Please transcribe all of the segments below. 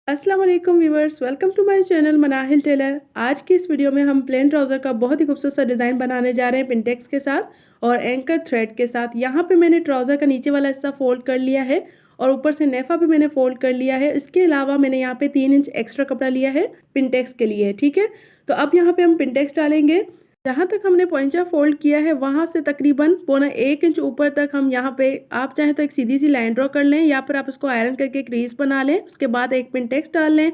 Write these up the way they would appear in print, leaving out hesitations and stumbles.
अस्सलाम वालेकुम viewers, welcome to my channel Manahil tailor. आज की इस वीडियो में हम प्लेन ट्राउज़र का बहुत ही खूबसूरत सा डिज़ाइन बनाने जा रहे हैं पिंटेक्स के साथ और एंकर थ्रेड के साथ। यहाँ पे मैंने ट्राउज़र का नीचे वाला हिस्सा फ़ोल्ड कर लिया है और ऊपर से नेफा भी मैंने फ़ोल्ड कर लिया है। इसके अलावा मैंने यहाँ पे 3 इंच एक्स्ट्रा कपड़ा लिया है पिंटेक्स के लिए, ठीक है। तो अब यहाँ पे हम पिंटेक्स डालेंगे। जहाँ तक हमने पोंचा फ़ोल्ड किया है वहाँ से तकरीबन पौना 1 इंच ऊपर तक हम यहाँ पे, आप चाहें तो एक सीधी-सी लाइन ड्रॉ कर लें या फिर आप इसको आयरन करके क्रीज़ बना लें। उसके बाद एक पिंटेक्स डाल लें।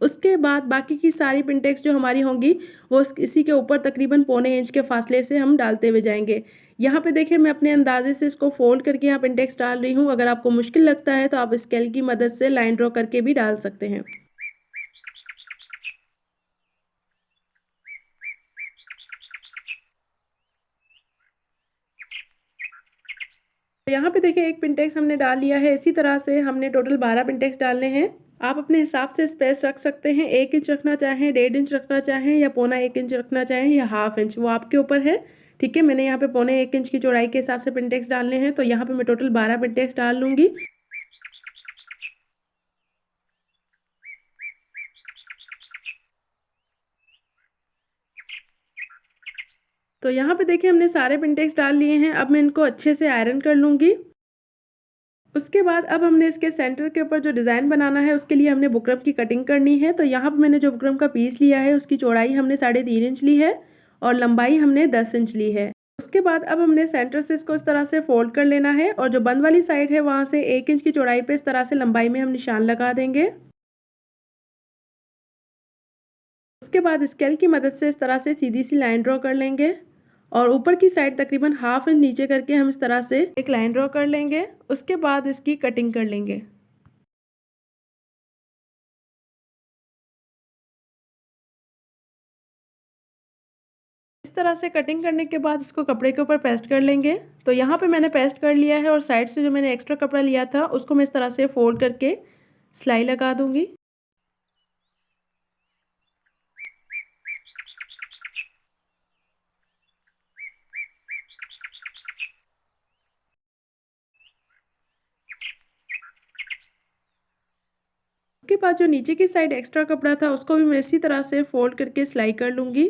उसके बाद बाकी की सारी पिंटेक्स जो हमारी होंगी वो इसी के ऊपर तकरीबन पौने इंच के फासले से हम डालते हुए जाएंगे। यहाँ पे देखिए मैं अपने अंदाजे से इसको फ़ोल्ड करके यहाँ पिंटेक्स डाल रही हूँ। अगर आपको मुश्किल लगता है तो आप स्केल की मदद से लाइन ड्रॉ करके भी डाल सकते हैं। तो यहाँ पे देखिए एक पिंटेक्स हमने डाल लिया है। इसी तरह से हमने टोटल 12 पिंटेक्स डालने हैं। आप अपने हिसाब से स्पेस रख सकते हैं। 1 इंच रखना चाहें, 1.5 इंच रखना चाहें या पौना 1 इंच रखना चाहें या हाफ इंच, वो आपके ऊपर है। ठीक है, मैंने यहाँ पे पौने 1 इंच की चौड़ाई के हिसाब से पिंटेक्स डालने हैं, तो यहाँ पे मैं टोटल 12 पिंटेक्स डाल लूँगी। तो यहाँ पे देखिए हमने सारे पिंटेक्स डाल लिए हैं। अब मैं इनको अच्छे से आयरन कर लूँगी। उसके बाद अब हमने इसके सेंटर के ऊपर जो डिज़ाइन बनाना है उसके लिए हमने बुकरम की कटिंग करनी है। तो यहाँ पे मैंने जो बुकरम का पीस लिया है उसकी चौड़ाई हमने 3.5 इंच ली है और लंबाई हमने 10 इंच ली है। उसके बाद अब हमने सेंटर से इसको इस तरह से फोल्ड कर लेना है और जो बंद वाली साइड है वहाँ से 1 इंच की चौड़ाई पे इस तरह से लंबाई में हम निशान लगा देंगे। उसके बाद स्केल की मदद से इस तरह से सीधी सी लाइन ड्रॉ कर लेंगे और ऊपर की साइड तकरीबन हाफ इंच नीचे करके हम इस तरह से एक लाइन ड्रॉ कर लेंगे। उसके बाद इसकी कटिंग कर लेंगे। इस तरह से कटिंग करने के बाद इसको कपड़े के ऊपर पेस्ट कर लेंगे। तो यहाँ पे मैंने पेस्ट कर लिया है और साइड से जो मैंने एक्स्ट्रा कपड़ा लिया था उसको मैं इस तरह से फोल्ड करके सिलाई लगा दूंगी। उसके बाद जो नीचे की साइड एक्स्ट्रा कपड़ा था उसको भी मैं इसी तरह से फोल्ड करके सिलाई कर लूँगी।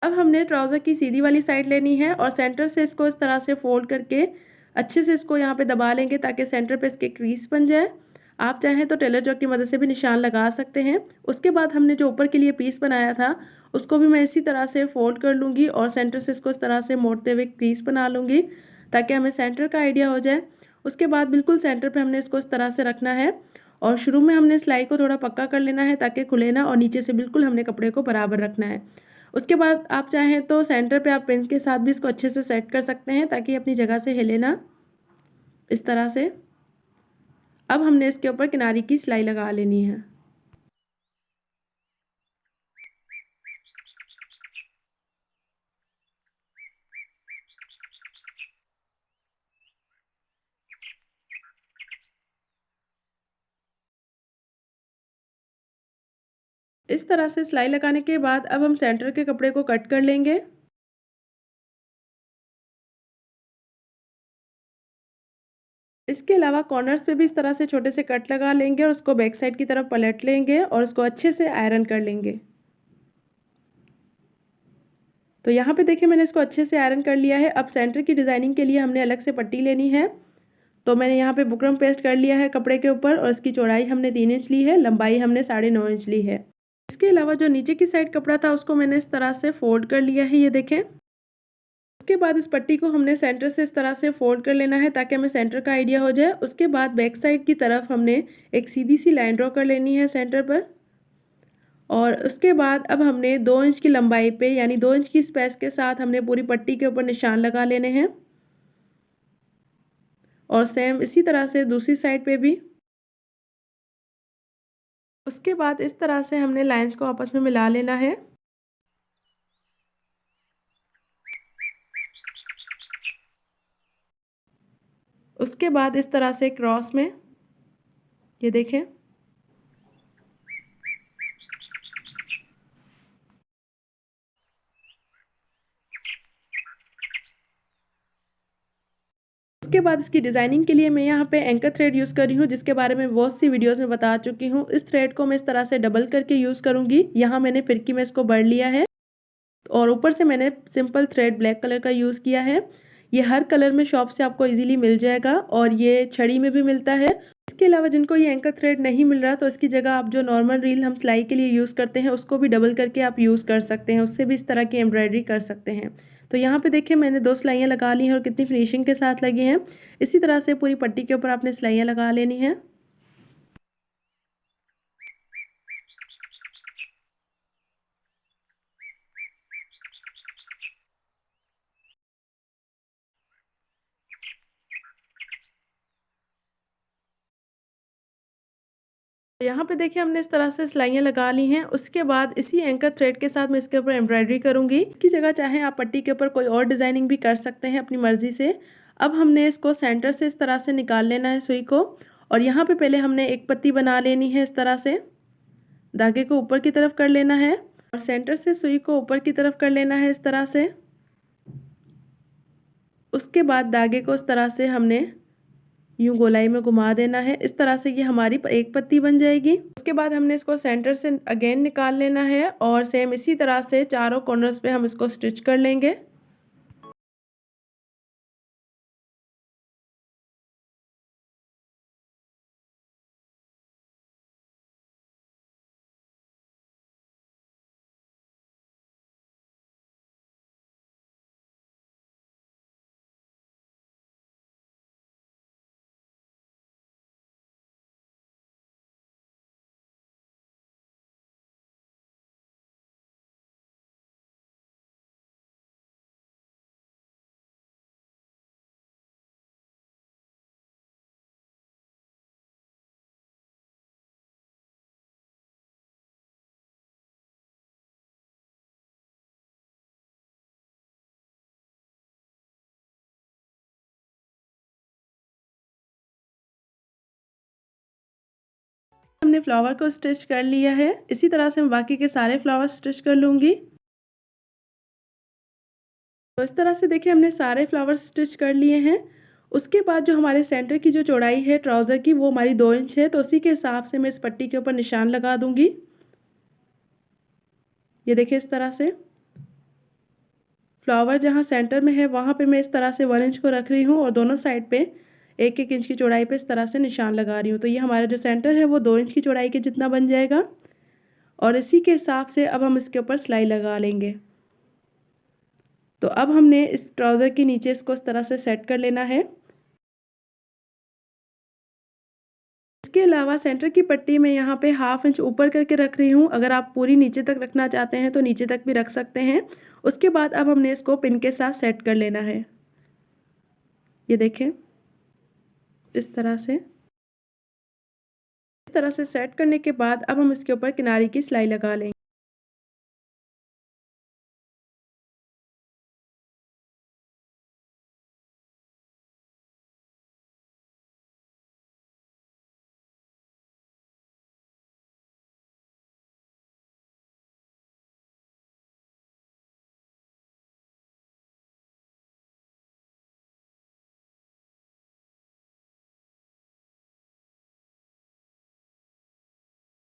अब हमने ट्राउज़र की सीधी वाली साइड लेनी है और सेंटर से इसको इस तरह से फोल्ड करके अच्छे से इसको यहाँ पे दबा लेंगे ताकि सेंटर पे इसके क्रीज बन जाए। आप चाहें तो टेलर चॉक की मदद से भी निशान लगा सकते हैं। उसके बाद हमने जो ऊपर के लिए पीस बनाया था उसको भी मैं इसी तरह से फोल्ड कर लूँगी और सेंटर से इसको इस तरह से मोड़ते हुए क्रीज बना लूँगी ताकि हमें सेंटर का आइडिया हो जाए। उसके बाद बिल्कुल सेंटर पे हमने इसको इस तरह से रखना है और शुरू में हमने सिलाई को थोड़ा पक्का कर लेना है ताकि खुले ना, और नीचे से बिल्कुल हमने कपड़े को बराबर रखना है। उसके बाद आप चाहें तो सेंटर पे आप पेन के साथ भी इसको अच्छे से सेट कर सकते हैं ताकि अपनी जगह से हिले ना, इस तरह से। अब हमने इसके ऊपर किनारी की सिलाई लगा लेनी है। इस तरह से सिलाई लगाने के बाद अब हम सेंटर के कपड़े को कट कर लेंगे। इसके अलावा कॉर्नर्स पे भी इस तरह से छोटे से कट लगा लेंगे और उसको बैक साइड की तरफ पलट लेंगे और उसको अच्छे से आयरन कर लेंगे। तो यहाँ पे देखिए मैंने इसको अच्छे से आयरन कर लिया है। अब सेंटर की डिज़ाइनिंग के लिए हमने अलग से पट्टी लेनी है। तो मैंने यहाँ पे बुकरम पेस्ट कर लिया है कपड़े के ऊपर और इसकी चौड़ाई हमने 3 इंच ली है, लंबाई हमने 9.5 इंच ली है। इसके अलावा जो नीचे की साइड कपड़ा था उसको मैंने इस तरह से फोल्ड कर लिया है, ये देखें। उसके बाद इस पट्टी को हमने सेंटर से इस तरह से फोल्ड कर लेना है ताकि हमें सेंटर का आइडिया हो जाए। उसके बाद बैक साइड की तरफ हमने एक सीधी सी लाइन ड्रॉ कर लेनी है सेंटर पर और उसके बाद अब हमने 2 इंच की लंबाई पे यानी 2 इंच की स्पेस के साथ हमने पूरी पट्टी के ऊपर निशान लगा लेने हैं और सेम इसी तरह से दूसरी साइड पे भी। उसके बाद इस तरह से हमने लाइंस को आपस में मिला लेना है। उसके बाद इस तरह से क्रॉस में, ये देखें। उसके बाद इसकी डिज़ाइनिंग के लिए मैं यहाँ पे एंकर थ्रेड यूज़ कर रही हूँ, जिसके बारे में बहुत सी वीडियोस में बता चुकी हूँ। इस थ्रेड को मैं इस तरह से डबल करके यूज़ करूँगी। यहाँ मैंने फिरकी में इसको बढ़ लिया है और ऊपर से मैंने सिंपल थ्रेड ब्लैक कलर का यूज़ किया है। ये हर कलर में शॉप से आपको इजीली मिल जाएगा और ये छड़ी में भी मिलता है। इसके अलावा जिनको ये एंकर थ्रेड नहीं मिल रहा तो इसकी जगह आप जो नॉर्मल रील हम सिलाई के लिए यूज़ करते हैं उसको भी डबल करके आप यूज़ कर सकते हैं, उससे भी इस तरह की एम्ब्रॉयडरी कर सकते हैं। तो यहाँ पे देखिए मैंने 2 सिलाइयाँ लगा ली हैं और कितनी फिनिशिंग के साथ लगी हैं। इसी तरह से पूरी पट्टी के ऊपर आपने सिलाइयाँ लगा लेनी हैं। यहाँ पे देखिए हमने इस तरह से सिलाइयाँ लगा ली हैं। उसके बाद इसी एंकर थ्रेड के साथ मैं इसके ऊपर एम्ब्रॉयडरी करूँगी। इसकी जगह चाहे आप पट्टी के ऊपर कोई और डिज़ाइनिंग भी कर सकते हैं अपनी मर्ज़ी से। अब हमने इसको सेंटर से इस तरह से निकाल लेना है सुई को और यहाँ पे पहले हमने एक पत्ती बना लेनी है। इस तरह से धागे को ऊपर की तरफ कर लेना है और सेंटर से सुई को ऊपर की तरफ कर लेना है इस तरह से। उसके बाद धागे को इस तरह से हमने यूं गोलाई में घुमा देना है। इस तरह से ये हमारी एक पत्ती बन जाएगी। उसके बाद हमने इसको सेंटर से अगेन निकाल लेना है और सेम इसी तरह से चारों कॉर्नर्स पे हम इसको स्टिच कर लेंगे। हमने फ्लावर को स्टिच कर लिया है। इसी तरह से मैं बाकी के सारे फ्लावर स्टिच कर लूँगी। तो इस तरह से देखिए हमने सारे फ्लावर स्टिच कर लिए हैं। उसके बाद जो हमारे सेंटर की जो चौड़ाई है ट्राउज़र की वो हमारी 2 इंच है, तो उसी के हिसाब से मैं इस पट्टी के ऊपर निशान लगा दूँगी। ये देखिए इस तरह से फ्लावर जहाँ सेंटर में है वहाँ पे मैं इस तरह से 1 इंच को रख रही हूँ और दोनों साइड पे 1-1 इंच की चौड़ाई पे इस तरह से निशान लगा रही हूँ। तो ये हमारा जो सेंटर है वो 2 इंच की चौड़ाई के जितना बन जाएगा और इसी के हिसाब से अब हम इसके ऊपर सिलाई लगा लेंगे। तो अब हमने इस ट्राउज़र के नीचे इसको इस तरह से सेट कर लेना है। इसके अलावा सेंटर की पट्टी में यहाँ पे 1/2 इंच ऊपर करके रख रही हूँ। अगर आप पूरी नीचे तक रखना चाहते हैं तो नीचे तक भी रख सकते हैं। उसके बाद अब हमने इसको पिन के साथ सेट कर लेना है। ये देखें इस तरह से। इस तरह से सेट करने के बाद अब हम इसके ऊपर किनारे की सिलाई लगा लेंगे।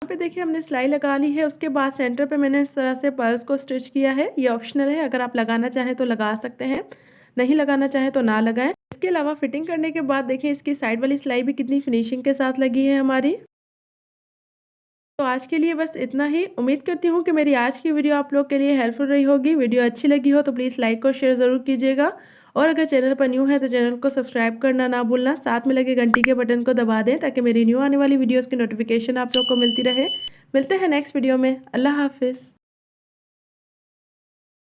यहाँ पे देखिए हमने सिलाई लगा ली है। उसके बाद सेंटर पे मैंने इस तरह से पर्ल्स को स्टिच किया है। ये ऑप्शनल है, अगर आप लगाना चाहें तो लगा सकते हैं, नहीं लगाना चाहें तो ना लगाएं। इसके अलावा फिटिंग करने के बाद देखें इसकी साइड वाली सिलाई भी कितनी फिनिशिंग के साथ लगी है हमारी। तो आज के लिए बस इतना ही। उम्मीद करती हूँ कि मेरी आज की वीडियो आप लोग के लिए हेल्पफुल रही होगी। वीडियो अच्छी लगी हो तो प्लीज़ लाइक और शेयर ज़रूर कीजिएगा और अगर चैनल पर न्यू है तो चैनल को सब्सक्राइब करना ना भूलना। साथ में लगे घंटी के बटन को दबा दें ताकि मेरी न्यू आने वाली वीडियोज़ की नोटिफिकेशन आप लोग को मिलती रहे। मिलते हैं नेक्स्ट वीडियो में। अल्लाह हाफिज़।